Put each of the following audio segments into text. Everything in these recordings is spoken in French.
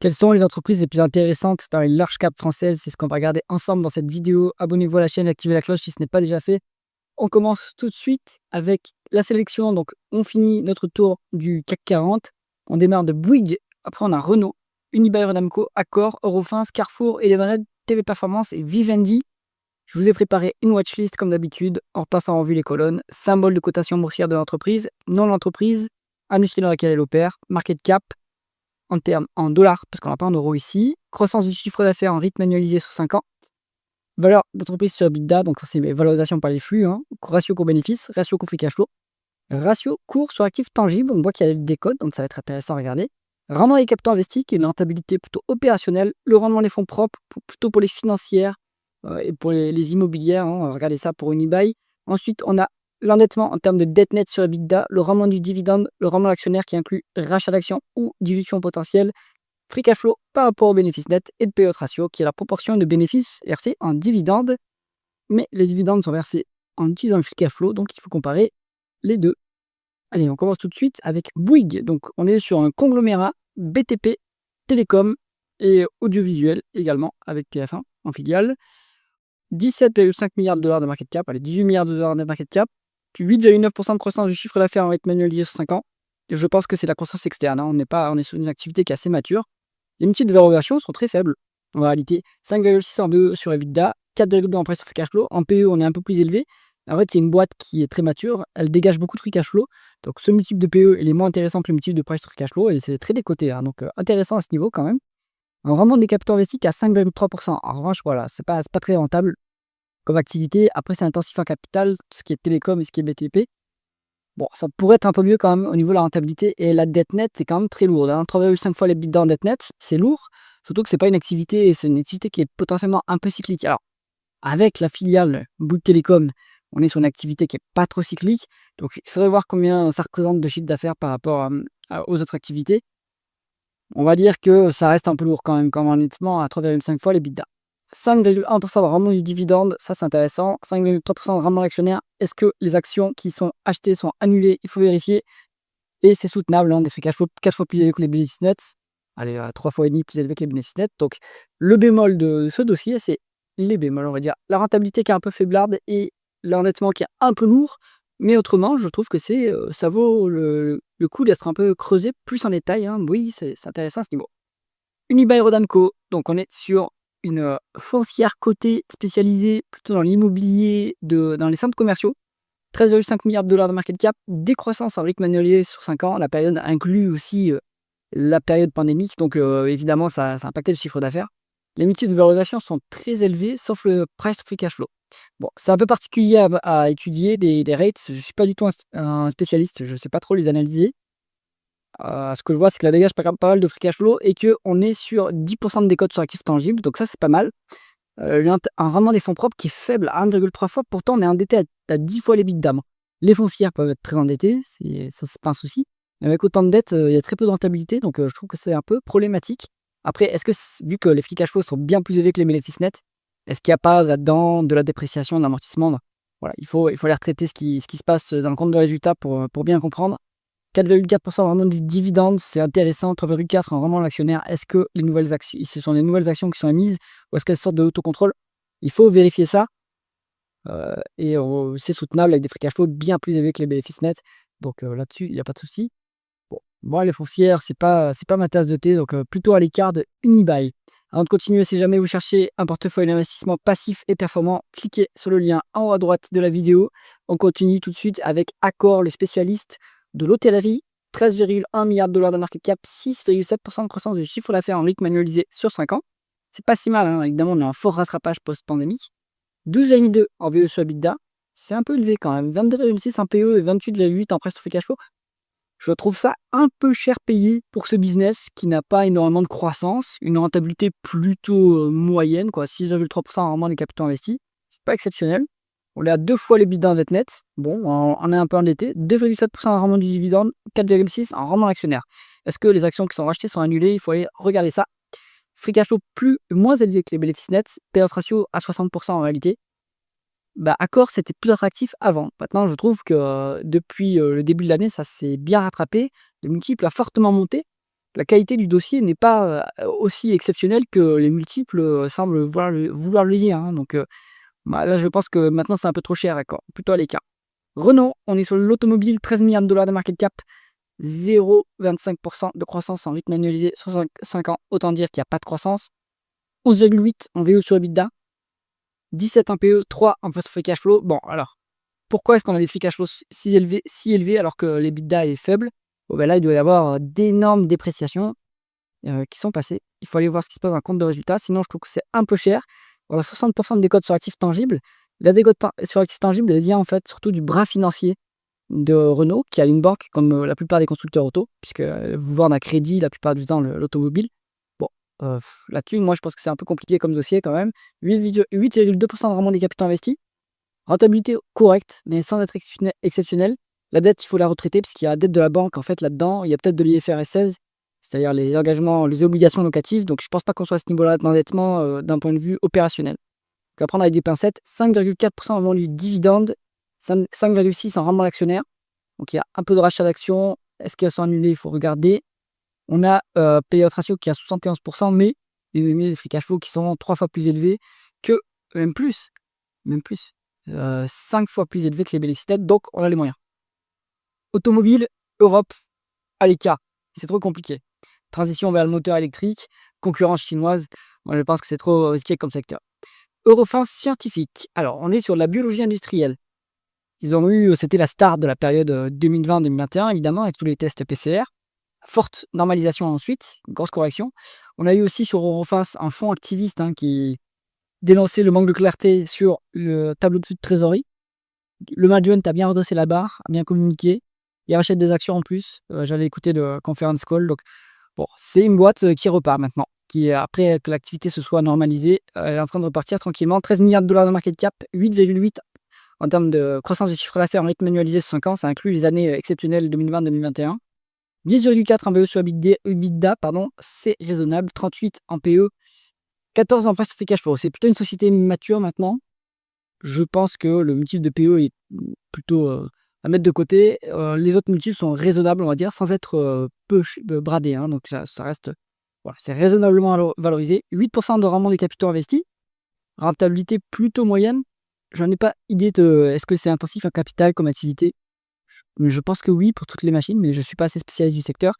Quelles sont les entreprises les plus intéressantes dans les large caps françaises? C'est ce qu'on va regarder ensemble dans cette vidéo. Abonnez-vous à la chaîne, activez la cloche si ce n'est pas déjà fait. On commence tout de suite avec la sélection. Donc, on finit notre tour du CAC 40. On démarre de Bouygues. Après, on a Renault, Unibail-Rodamco, Accor, Eurofins, Carrefour, Elevanet, TV Performance et Vivendi. Je vous ai préparé une watchlist comme d'habitude en repassant en revue les colonnes. Symbole de cotation boursière de l'entreprise, nom de l'entreprise, industrie dans laquelle elle opère, market cap, en termes en dollars, parce qu'on n'a pas en euros ici. Croissance du chiffre d'affaires en rythme annualisé sur 5 ans. Valeur d'entreprise sur EBITDA, donc ça c'est les valorisations par les flux. Ratio coût-bénéfice, ratio coût free cash flow. Ratio cours sur actifs tangibles, on voit qu'il y a des codes, donc ça va être intéressant à regarder. Rendement des capitaux investis, qui est une rentabilité plutôt opérationnelle. Le rendement des fonds propres, plutôt pour les financières et pour les immobilières. On va regarder ça pour Unibail. Ensuite, on a l'endettement en termes de dette nette sur EBITDA, le rendement du dividende, le rendement actionnaire qui inclut rachat d'actions ou dilution potentielle, free cash flow par rapport au bénéfice net et le payout ratio qui est la proportion de bénéfices versés en dividendes. Mais les dividendes sont versés en utilisant le free cash flow, donc il faut comparer les deux. Allez, on commence tout de suite avec Bouygues. Donc on est sur un conglomérat BTP, télécom et audiovisuel également avec TF1 en filiale. 17,5 milliards de dollars de market cap, allez, 18 milliards de dollars de market cap, puis 8,9% de croissance du chiffre d'affaires en rythme annualisé sur 5 ans. Et je pense que c'est la croissance externe, on est sur une activité qui est assez mature. Les multiples de valorisation sont très faibles. En réalité, 5,6 en BE sur EBITDA, 4,2 en price sur free cash flow. En PE, on est un peu plus élevé. En fait, c'est une boîte qui est très mature, elle dégage beaucoup de free cash flow. Donc ce multiple de PE, il est moins intéressant que le multiple de price sur free cash flow, et c'est très décoté. Donc intéressant à ce niveau quand même. Un rendement des capitaux investis qui est à 5,3%. En revanche, voilà, c'est pas très rentable comme activité. Après, c'est intensif en capital, ce qui est télécom et ce qui est BTP. Bon, ça pourrait être un peu mieux quand même au niveau de la rentabilité. Et la dette nette, c'est quand même très lourde. 3,5 fois les EBITDA en dette nette, c'est lourd. Surtout que c'est pas une activité, c'est une activité qui est potentiellement un peu cyclique. Alors, avec la filiale Bouygues Télécom, on est sur une activité qui est pas trop cyclique. Donc, il faudrait voir combien ça représente de chiffre d'affaires par rapport aux autres activités. On va dire que ça reste un peu lourd quand même, comme honnêtement, à 3,5 fois les EBITDA. 5,1% de rendement du dividende, ça c'est intéressant. 5,3% de rendement actionnaire. Est-ce que les actions qui sont achetées sont annulées? Il faut vérifier. Et c'est soutenable, des free cash flow 4 fois plus élevé que les bénéfices nets. Allez, à 3 fois et demi plus élevé que les bénéfices nets. Donc, le bémol de ce dossier, c'est les bémols, on va dire. La rentabilité qui est un peu faiblarde et l'endettement qui est un peu lourd. Mais autrement, je trouve que ça vaut le coup d'être un peu creusé plus en détail. Oui, c'est intéressant à ce niveau. Unibail-Rodamco, donc on est sur une foncière cotée spécialisée plutôt dans l'immobilier, dans les centres commerciaux. 13,5 milliards de dollars de market cap, décroissance en rythme annualisé sur 5 ans. La période inclut aussi la période pandémique, donc évidemment ça a impacté le chiffre d'affaires. Les multiples de valorisation sont très élevés, sauf le price to free cash flow. Bon, c'est un peu particulier à étudier des rates. Je ne suis pas du tout un spécialiste, je ne sais pas trop les analyser. Ce que je vois, c'est que la dégage pas mal de free cash flow et qu'on est sur 10% de décote sur actifs tangibles, donc ça c'est pas mal. Un rendement des fonds propres qui est faible à 1,3 fois, pourtant on est endetté à 10 fois les l'EBITDA. Les foncières peuvent être très endettées, ça c'est pas un souci. Mais avec autant de dettes, il y a très peu de rentabilité, donc je trouve que c'est un peu problématique. Après, est-ce que vu que les free cash flow sont bien plus élevés que les bénéfices nets, est-ce qu'il n'y a pas là-dedans de la dépréciation, de l'amortissement? Voilà, il faut aller retraiter ce qui se passe dans le compte de résultat pour bien comprendre. 4,4% vraiment du dividende, c'est intéressant. 3,4% en rendement l'actionnaire. Est-ce que les nouvelles actions, ce sont des nouvelles actions qui sont émises ou est-ce qu'elles sortent de l'autocontrôle? Il faut vérifier ça. Et c'est soutenable avec des free cash flow bien plus élevés que les bénéfices nets. Donc là-dessus, il n'y a pas de souci. Bon, moi, les foncières, c'est pas ma tasse de thé, donc plutôt à l'écart de Unibail. Avant de continuer, si jamais vous cherchez un portefeuille d'investissement passif et performant, cliquez sur le lien en haut à droite de la vidéo. On continue tout de suite avec Accor, le spécialiste de l'hôtellerie. 13,1 milliards de dollars de market cap, 6,7% de croissance du chiffre d'affaires en rythme annualisé sur 5 ans. C'est pas si mal, évidemment, on a un fort rattrapage post-pandémique. 12,2 en VE sur EBITDA, c'est un peu élevé quand même. 22,6 en PE et 28,8 en price to free cash flow. Je trouve ça un peu cher payé pour ce business qui n'a pas énormément de croissance, une rentabilité plutôt moyenne, 6,3% en rendement des capitaux investis. C'est pas exceptionnel. On est à 2 fois les bidas en dette nette. Bon, on est un peu endetté. 2,7% en rendement du dividende, 4,6% en rendement actionnaire. Est-ce que les actions qui sont rachetées sont annulées? Il faut aller regarder ça. Free cash flow moins élevé que les bénéfices nets. Payout ratio à 60% en réalité. Accor, c'était plus attractif avant. Maintenant, je trouve que depuis le début de l'année, ça s'est bien rattrapé. Le multiple a fortement monté. la qualité du dossier n'est pas aussi exceptionnelle que les multiples semblent vouloir le dire, hein. Donc bah, là, je pense que maintenant, c'est un peu trop cher, d'accord, plutôt à l'écart. Renault, on est sur l'automobile, 13 milliards de dollars de market cap, 0,25% de croissance en rythme annualisé sur 5 ans. Autant dire qu'il n'y a pas de croissance. 11,8 en VO sur EBITDA, 17 en PE, 3 en post free cash flow. Bon, alors, pourquoi est-ce qu'on a des free cash flows si élevés alors que l'EBITDA est faible? Bon, ben là, il doit y avoir d'énormes dépréciations qui sont passées. Il faut aller voir ce qui se passe dans le compte de résultat. Sinon, je trouve que c'est un peu cher. Voilà, 60% de décote sur actifs tangibles. La décote sur actifs tangibles, elle vient en fait surtout du bras financier de Renault, qui a une banque comme la plupart des constructeurs auto, puisque vous vendent à crédit la plupart du temps l'automobile. Bon, là-dessus, moi, je pense que c'est un peu compliqué comme dossier quand même. 8,2% de rendement des capitaux investis. Rentabilité correcte, mais sans être exceptionnelle. La dette, il faut la retraiter, puisqu'il y a la dette de la banque, en fait, là-dedans. Il y a peut-être de l'IFRS 16, c'est-à-dire les engagements, les obligations locatives. Donc, je pense pas qu'on soit à ce niveau-là d'endettement d'un point de vue opérationnel. Donc, à prendre avec des pincettes. 5,4% en rendement du dividende, 5,6% en rendement d'actionnaire. Donc, il y a un peu de rachat d'actions. Est-ce qu'elles sont annulées? Il faut regarder. On a payout ratio qui est à 71%, mais des free cash flow qui sont 3 fois plus élevés que, même plus, 5 fois plus élevés que les bénéfices nets, donc on a les moyens. Automobile, Europe, à l'écart. C'est trop compliqué. Transition vers le moteur électrique, concurrence chinoise. Moi, je pense que c'est trop risqué comme secteur. Eurofins scientifique. Alors, on est sur la biologie industrielle. Ils ont eu, c'était la star de la période 2020-2021, évidemment, avec tous les tests PCR. Forte normalisation ensuite, grosse correction. On a eu aussi sur Eurofins un fonds activiste qui dénonçait le manque de clarté sur le tableau de trésorerie. Le management a bien redressé la barre, a bien communiqué. Il rachète des actions en plus. J'allais écouter de conference call. Donc, bon, c'est une boîte qui repart maintenant. Qui, après que l'activité se soit normalisée, elle est en train de repartir tranquillement. 13 milliards de dollars de market cap, 8,8 en termes de croissance du chiffre d'affaires en rythme annualisé sur 5 ans. Ça inclut les années exceptionnelles 2020-2021. 10,4 en PE sur EBITDA, c'est raisonnable. 38 en PE, 14 en free cash flow. C'est plutôt une société mature maintenant. Je pense que le multiple de PE est plutôt à mettre de côté. Les autres multiples sont raisonnables, on va dire, sans être peu bradés. Donc ça reste, voilà, c'est raisonnablement valorisé. 8% de rendement des capitaux investis. Rentabilité plutôt moyenne. J'en ai pas idée de est-ce que c'est intensif en capital comme activité. Je pense que oui pour toutes les machines, mais je ne suis pas assez spécialiste du secteur.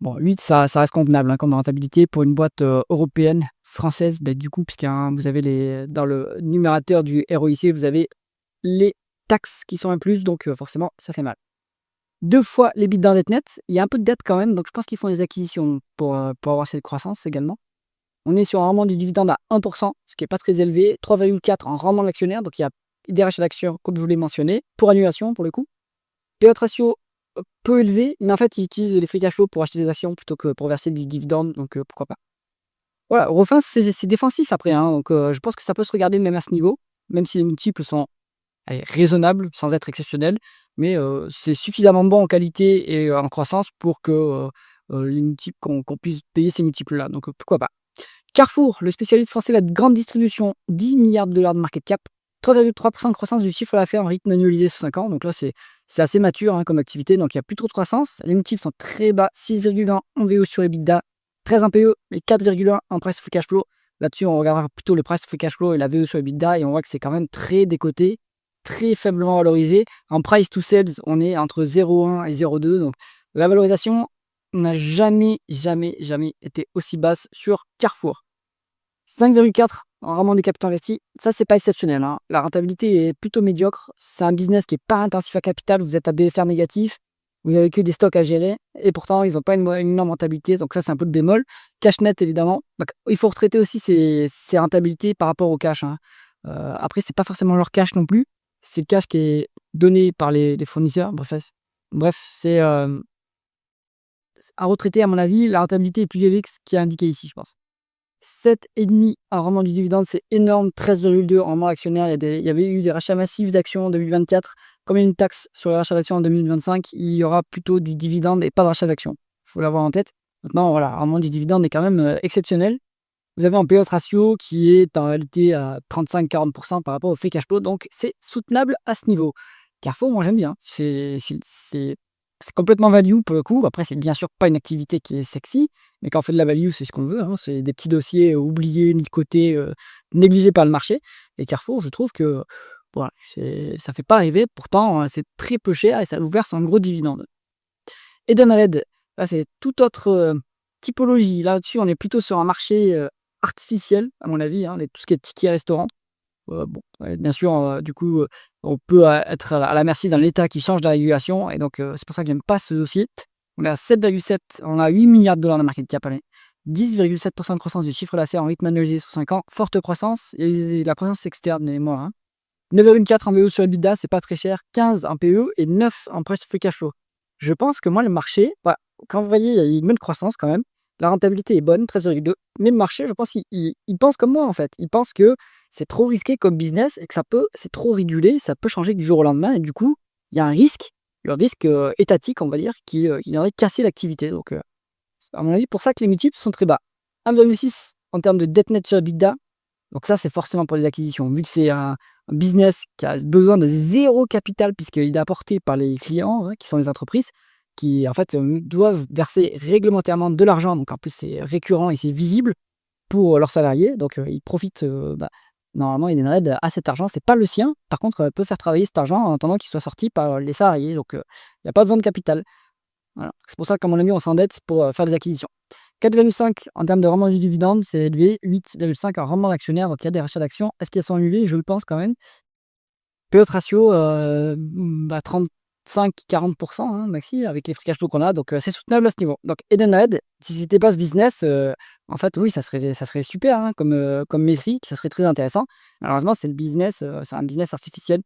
Bon, 8, ça reste convenable comme rentabilité pour une boîte européenne, française. Du coup, puisque vous avez dans le numérateur du ROIC, vous avez les taxes qui sont incluses, donc forcément, ça fait mal. 2 fois les bits d'un net. Il y a un peu de dette quand même, donc je pense qu'ils font des acquisitions pour avoir cette croissance également. On est sur un rendement du dividende à 1%, ce qui n'est pas très élevé. 3,4 en rendement de l'actionnaire, donc il y a des rachats d'actions, comme je vous l'ai mentionné, pour annulation pour le coup. Payout ratio peu élevé, mais en fait, ils utilisent les free cash flow pour acheter des actions plutôt que pour verser du dividende, donc pourquoi pas. Voilà, Eurofins, c'est défensif après, donc je pense que ça peut se regarder même à ce niveau, même si les multiples sont raisonnables, sans être exceptionnels, mais c'est suffisamment bon en qualité et en croissance pour que les multiples qu'on puisse payer ces multiples-là, donc pourquoi pas. Carrefour, le spécialiste français de la grande distribution, 10 milliards de dollars de market cap, 3,3% de croissance du chiffre d'affaires en rythme annualisé sur 5 ans. Donc là, c'est assez mature comme activité, donc il n'y a plus trop de croissance. Les multiples sont très bas, 6,1 en VO sur EBITDA, 13 en PE, mais 4,1 en price free cash flow. Là-dessus, on regardera plutôt le price free cash flow et la VO sur EBITDA, et on voit que c'est quand même très décoté, très faiblement valorisé. En price to sales, on est entre 0,1 et 0,2. Donc la valorisation n'a jamais été aussi basse sur Carrefour. 5,4 en rendement des capitaux investis, ça c'est pas exceptionnel. La rentabilité est plutôt médiocre. C'est un business qui n'est pas intensif à capital, vous êtes à BFR négatif, vous n'avez que des stocks à gérer, et pourtant ils n'ont pas une énorme rentabilité, donc ça c'est un peu de bémol. Cash net évidemment, donc, il faut retraiter aussi ces rentabilités par rapport au cash. Après c'est pas forcément leur cash non plus, c'est le cash qui est donné par les fournisseurs. Bref, c'est à retraiter à mon avis. La rentabilité est plus élevée que ce qui est indiqué ici, je pense. 7,5 en rendement du dividende, c'est énorme. 13,2 en rendement actionnaire. Il y avait eu des rachats massifs d'actions en 2024. Comme il y a une taxe sur les rachats d'actions en 2025, il y aura plutôt du dividende et pas de rachat d'actions. Il faut l'avoir en tête. Maintenant, voilà, le rendement du dividende est quand même exceptionnel. Vous avez un payout ratio qui est en réalité à 35-40% par rapport au free cash flow, donc c'est soutenable à ce niveau. Carrefour, moi j'aime bien. C'est c'est complètement value pour le coup. Après, c'est bien sûr pas une activité qui est sexy, mais quand on fait de la value, c'est ce qu'on veut, hein. C'est des petits dossiers oubliés, mis de côté, négligés par le marché. Et Carrefour, je trouve que voilà, ça fait pas rêver. Pourtant, c'est très peu cher et ça vous verse un gros dividende. Edenred, là, c'est toute autre typologie. Là-dessus, on est plutôt sur un marché artificiel, à mon avis, hein, tout ce qui est ticket restaurant. Bon, bien sûr, du coup, on peut être à la merci d'un État qui change de régulation et donc c'est pour ça que j'aime pas ce dossier. On est à 7,7, on a 8 milliards de dollars de market cap, allez. 10,7% de croissance du chiffre d'affaires en rythme annualisé sur 5 ans, forte croissance et la croissance externe et moi, hein. 9,4 en VO sur EBITDA, c'est pas très cher, 15 en PE et 9 en price free cash flow. Je pense que moi, le marché, bah, quand vous voyez, il y a une bonne croissance quand même. La rentabilité est bonne, 13,2. Mais le marché, je pense qu'il pense comme moi en fait. Il pense que c'est trop risqué comme business et que c'est trop régulé, ça peut changer du jour au lendemain. Et du coup, il y a un risque, le risque étatique, on va dire, qui viendrait casser l'activité. Donc, à mon avis, pour ça que les multiples sont très bas. 1,6 en termes de dette net sur EBITDA. Donc ça, c'est forcément pour les acquisitions. Vu que c'est un business qui a besoin de zéro capital puisqu'il est apporté par les clients, hein, qui sont les entreprises, qui en fait doivent verser réglementairement de l'argent. Donc en plus, c'est récurrent et c'est visible pour leurs salariés. Donc ils profitent, normalement, Edenred a cet argent, c'est pas le sien. Par contre, peut faire travailler cet argent en attendant qu'il soit sorti par les salariés. Donc il n'y a pas besoin de capital. Voilà. C'est pour ça qu'à mon avis, on s'endette pour faire des acquisitions. 4,5 en termes de rendement du dividende, c'est élevé. 8,5 en rendement d'actionnaire, donc il y a des rachats d'actions. Est-ce qu'elles sont élevées? Je le pense quand même. Payout ratio, 35-40%, hein, maxi, avec les free cash flow qu'on a, donc c'est soutenable à ce niveau. Donc Edenred, si c'était pas ce business, en fait, oui, ça serait super, hein, comme métrique, ça serait très intéressant. Malheureusement, c'est un business artificiel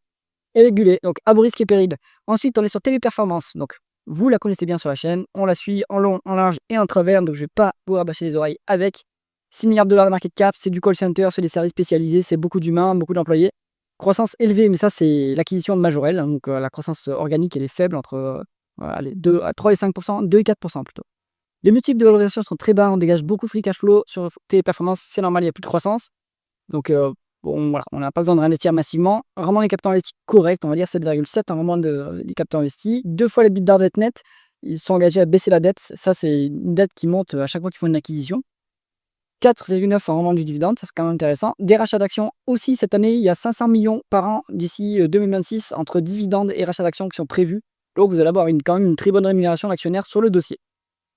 et régulé, donc à vos risques et périls. Ensuite, on est sur Téléperformance, donc vous la connaissez bien sur la chaîne, on la suit en long, en large et en travers, donc je vais pas vous rabâcher les oreilles avec. 6 milliards de dollars de market cap, c'est du call center, c'est des services spécialisés, c'est beaucoup d'humains, beaucoup d'employés. Croissance élevée, mais ça, c'est l'acquisition de Majorel, hein, donc la croissance organique, elle est faible entre allez, 3 et 5%, 2 et 4% plutôt. Les multiples de valorisation sont très bas, on dégage beaucoup de free cash flow sur Téléperformance, c'est normal, il n'y a plus de croissance. Donc, bon, voilà, on n'a pas besoin de réinvestir massivement. Rendement des capitaux investis correct, on va dire 7,7 en rendement des capitaux investis. 2 fois les l'EBITDA dette net, ils sont engagés à baisser la dette. Ça, c'est une dette qui monte à chaque fois qu'ils font une acquisition. 4,9 en rendement du dividende, ça c'est quand même intéressant. Des rachats d'actions aussi cette année, il y a 500 millions par an d'ici 2026 entre dividendes et rachats d'actions qui sont prévus. Donc vous allez avoir quand même une très bonne rémunération d'actionnaire sur le dossier.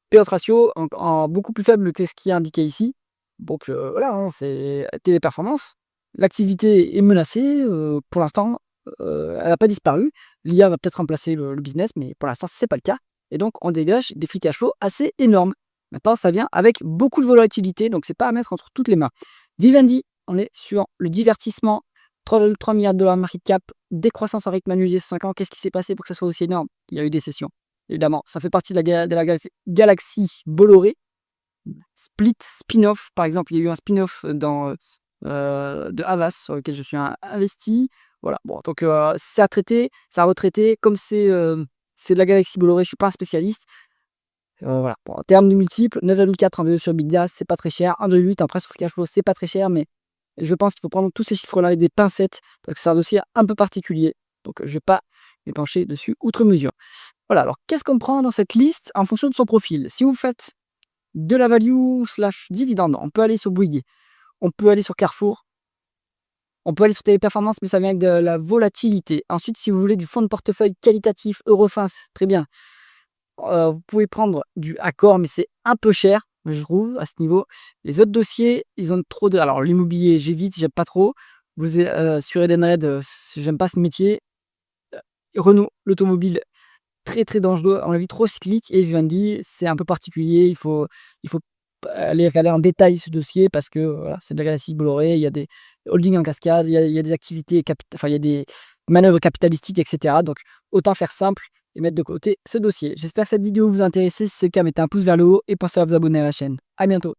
Payout ratio en beaucoup plus faible que ce qui est indiqué ici. Donc voilà, hein, c'est Téléperformance. L'activité est menacée. Pour l'instant, elle n'a pas disparu. L'IA va peut-être remplacer le business, mais pour l'instant, ce n'est pas le cas. Et donc, on dégage des free cash flow assez énormes. Maintenant, ça vient avec beaucoup de volatilité, donc c'est pas à mettre entre toutes les mains. Vivendi, on est sur le divertissement. 3,3 milliards de dollars de market cap, décroissance en rythme annualisé sur 5 ans. Qu'est-ce qui s'est passé pour que ça soit aussi énorme? Il y a eu des sessions, évidemment. Ça fait partie de la galaxie Bolloré. Split, spin-off, par exemple, il y a eu un spin-off de Havas sur lequel je suis investi. Voilà, bon, donc c'est à traiter, c'est à retraiter. Comme c'est de la galaxie Bolloré, je ne suis pas un spécialiste. Voilà. Bon, en termes de multiples, 9,4 en VE sur EBITDA, c'est pas très cher. 1,8 en price free cash flow, c'est pas très cher, mais je pense qu'il faut prendre tous ces chiffres-là avec des pincettes parce que c'est un dossier un peu particulier. Donc je ne vais pas m'épancher dessus outre mesure. Voilà, alors qu'est-ce qu'on prend dans cette liste en fonction de son profil? Si vous faites de la value slash dividende, on peut aller sur Bouygues, on peut aller sur Carrefour, on peut aller sur Téléperformance, mais ça vient avec de la volatilité. Ensuite, si vous voulez du fonds de portefeuille qualitatif, Eurofins, très bien. Vous pouvez prendre du Accor, mais c'est un peu cher, je trouve, à ce niveau. Les autres dossiers, ils ont trop de... Alors, l'immobilier, j'évite, j'aime pas trop. Vous sur Edenred, j'aime pas ce métier. Renault, l'automobile, très très dangereux, à mon avis trop cyclique, et Vivendi, c'est un peu particulier, il faut aller regarder en détail ce dossier parce que voilà, c'est de la galaxie Bolloré, il y a des holdings en cascade, il y a des activités, enfin il y a des manœuvres capitalistiques, etc. Donc autant faire simple et mettre de côté ce dossier. J'espère que cette vidéo vous a intéressé, si c'est le cas, mettez un pouce vers le haut et pensez à vous abonner à la chaîne. À bientôt.